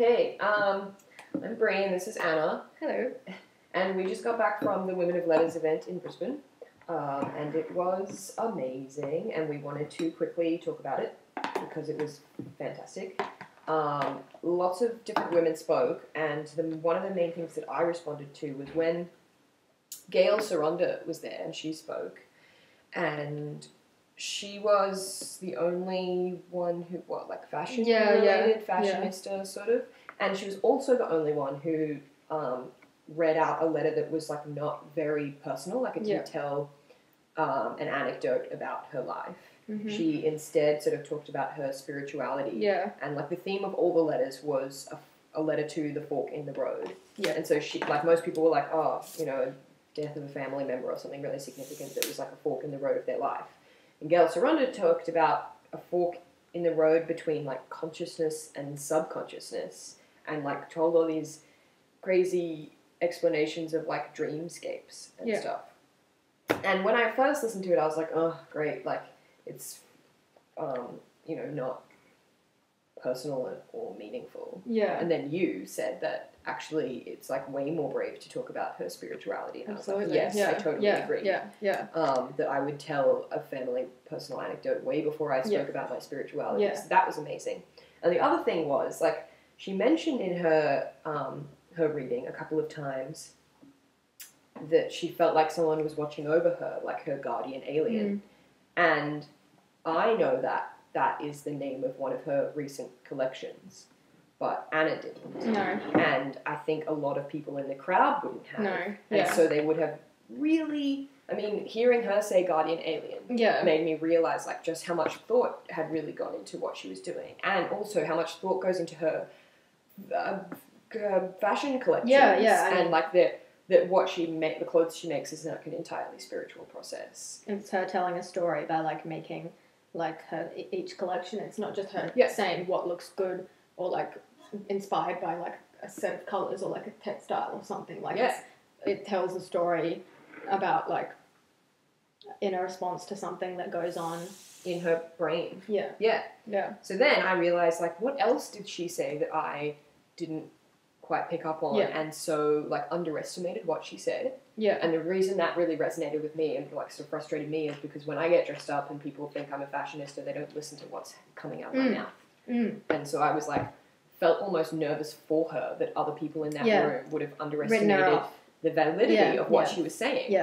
Okay, I'm Bri and this is Anna. Hello. And we just got back from the Women of Letters event in Brisbane. And it was amazing and we wanted to quickly talk about it because it was fantastic. Lots of different women spoke and one of the main things that I responded to was when Gail Sorronda was there and she spoke. And she was the only one who, fashion-related, fashionista, sort of. And she was also the only one who read out a letter that was, like, not very personal. Like, it didn't tell an anecdote about her life. Mm-hmm. She instead sort of talked about her spirituality. Yeah. And, like, the theme of all the letters was a letter to the fork in the road. Yeah. And so she, like, most people were like, oh, you know, death of a family member or something really significant that was like a fork in the road of their life. And Gail Sorronda talked about a fork in the road between like consciousness and subconsciousness and like told all these crazy explanations of like dreamscapes and stuff. And when I first listened to it, I was like, oh, great, like it's, you know, not personal or meaningful. Yeah. And then you said that actually it's like way more brave to talk about her spirituality. And Absolutely. I was like, yes, I totally agree. Yeah. That I would tell a family personal anecdote way before I spoke about my spirituality. Yeah. So that was amazing. And the other thing was, like, she mentioned in her her reading a couple of times that she felt like someone was watching over her, like her guardian alien. And I know that that is the name of one of her recent collections, but Anna didn't. No. And I think a lot of people in the crowd wouldn't have. No. And so they would have really, I mean, hearing her say guardian alien made me realise like just how much thought had really gone into what she was doing, and also how much thought goes into her fashion collections. And like that what she the clothes she makes is like an entirely spiritual process. It's her telling a story by like making like her each collection. It's not just her saying what looks good or like inspired by like a set of colours or like a textile or something. Like it tells a story about like in a response to something that goes on in her brain. Yeah. So then I realised like what else did she say that I didn't quite pick up on and so like underestimated what she said. And the reason that really resonated with me and like sort of frustrated me is because when I get dressed up and people think I'm a fashionista, they don't listen to what's coming out of my mouth. And so I was like, felt almost nervous for her that other people in that room would have underestimated the validity of what she was saying.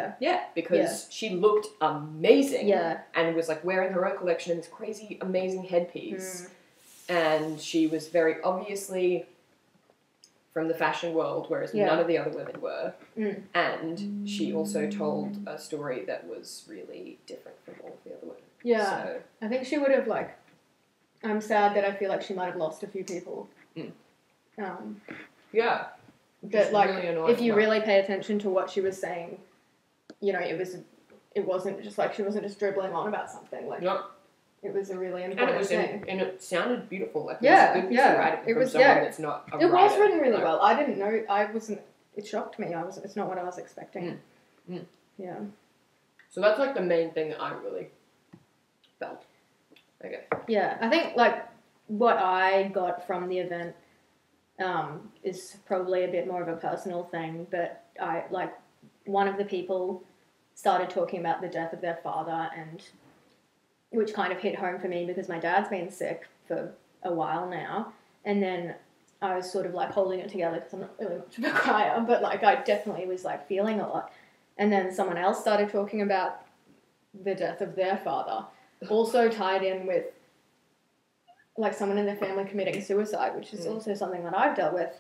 Because she looked amazing and was like wearing her own collection in this crazy, amazing headpiece. And she was very obviously from the fashion world, whereas none of the other women were. And she also told a story that was really different from all of the other women. So, I think she would have, like, I'm sad that I feel like she might have lost a few people. But, like, really if you really pay attention to what she was saying, you know, it wasn't just, like, she wasn't just dribbling on about something. Like, it was a really important thing. And it sounded beautiful. Like, it was a good piece of writing from someone that's not a writer. It was written really well. I didn't know, it shocked me. It's not what I was expecting. Yeah. So that's, like, the main thing that I really felt. Okay. Yeah, I think, like, what I got from the event is probably a bit more of a personal thing, but one of the people started talking about the death of their father, and which kind of hit home for me because my dad's been sick for a while now, and then I was sort of like holding it together because I'm not really much of a crier, but like I definitely was like feeling a lot, and then someone else started talking about the death of their father, also tied in with like someone in their family committing suicide, which is also something that I've dealt with,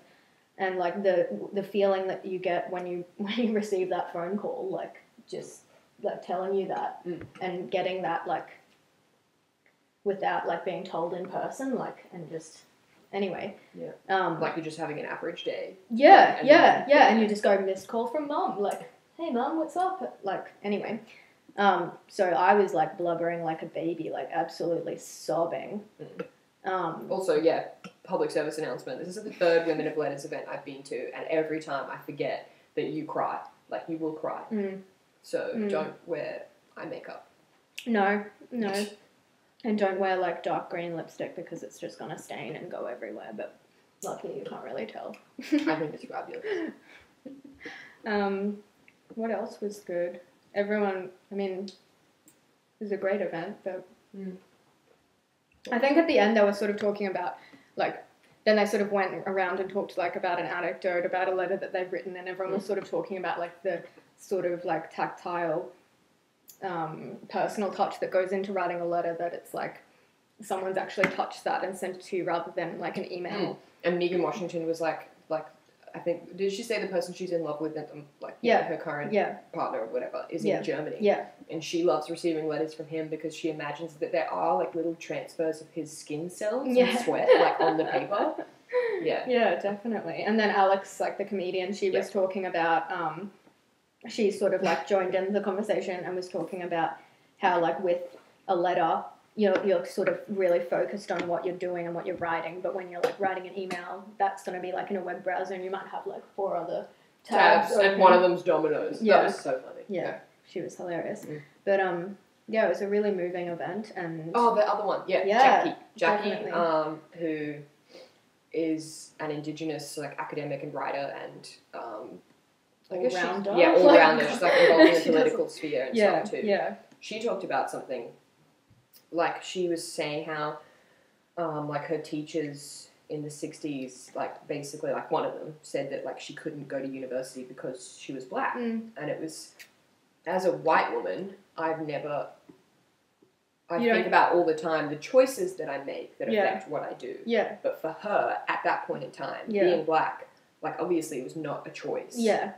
and like the feeling that you get when you receive that phone call, like just like telling you that and getting that like without like being told in person, like, and just anyway. Like you're just having an average day. And you just go, missed call from mum, like, hey mum, what's up? Like, anyway. So I was like blubbering like a baby, like absolutely sobbing. Also, public service announcement. This is the third Women of Letters event I've been to, and every time I forget that you cry. Like, you will cry. So don't wear eye makeup. No. And don't wear like dark green lipstick because it's just going to stain and go everywhere. But lucky you can't really tell. I think it's fabulous. What else was good? Everyone, I mean, it was a great event, but I think at the end they were sort of talking about, like, then they sort of went around and talked, like, about an anecdote, about a letter that they've written, and everyone was sort of talking about, like, the sort of, like, tactile, personal touch that goes into writing a letter, that it's, like, someone's actually touched that and sent it to you rather than, like, an email. And Megan Washington was, like, I think, did she say the person she's in love with, like, her current partner or whatever, is in Germany? Yeah. And she loves receiving letters from him because she imagines that there are, like, little transfers of his skin cells and sweat, like, on the paper. Yeah. Yeah, definitely. And then Alex, like, the comedian, she was talking about, she sort of, like, joined in the conversation and was talking about how, like, with a letter, you're sort of really focused on what you're doing and what you're writing, but when you're, like, writing an email, that's going to be, like, in a web browser, and you might have, like, 4 other tabs and one of them's Domino's. Yeah. That was so funny. Yeah. She was hilarious. But, yeah, it was a really moving event, and... Oh, the other one. Yeah, Jackie, who is an Indigenous, like, academic and writer and, all-rounder. All-rounder. She's, like, involved in the political sphere and stuff, too. Yeah. She talked about something, like, she was saying how, like, her teachers in the 60s, like, basically, like, one of them said that, like, she couldn't go to university because she was black. And it was, as a white woman, I think about all the time the choices that I make that affect what I do. Yeah. But for her, at that point in time, being black, like, obviously it was not a choice. Yeah.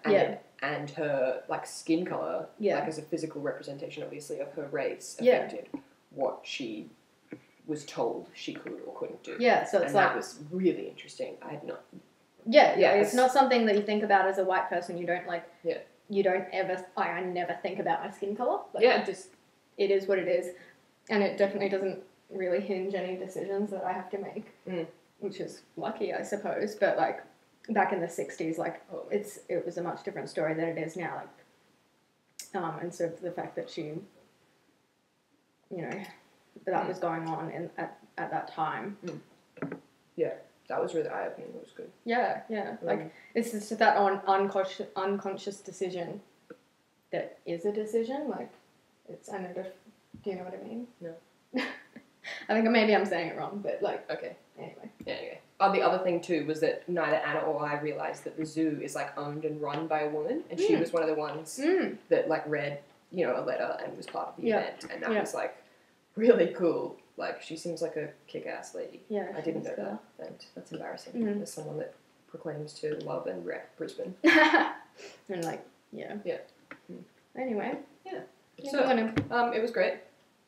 And her, like, skin colour, like, as a physical representation, obviously, of her race affected what she was told she could or couldn't do. Yeah, so it's that was really interesting. I had not... Yeah, it's not something that you think about as a white person. You don't, like... Yeah. You don't ever... I never think about my skin colour. Like, it is what it is. And it definitely doesn't really hinge any decisions that I have to make, which is lucky, I suppose. But, like, back in the 60s, like, it was a much different story than it is now. Like, and so the fact that she... that was going on at that time. Yeah, that was really eye-opening. It was good. Yeah. Like, it's just that unconscious decision that is a decision. Like, it's, I know, do you know what I mean? No. I think maybe I'm saying it wrong, but, like... Okay. Anyway. Oh, the other thing, too, was that neither Anna or I realised that the zoo is, like, owned and run by a woman, and she was one of the ones that, like, read, a letter and was part of the event, and that was, like, really cool. Like, she seems like a kick-ass lady. Yeah, I didn't know that, and that's embarrassing. As someone that proclaims to love and rep Brisbane. And, like, Anyway. Yeah. So, it was great.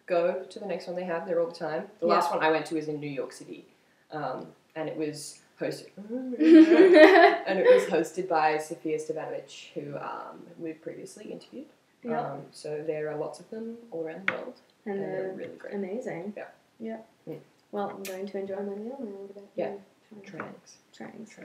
Go to the next one they have. They're all the time. The last one I went to is in New York City, and it was hosted. And it was hosted by Sofia Stevanovic, who we've previously interviewed. Yeah. So there are lots of them all around the world, and they're really great. Amazing. Yeah. Well, I'm going to enjoy my meal now. What about you? Trangs.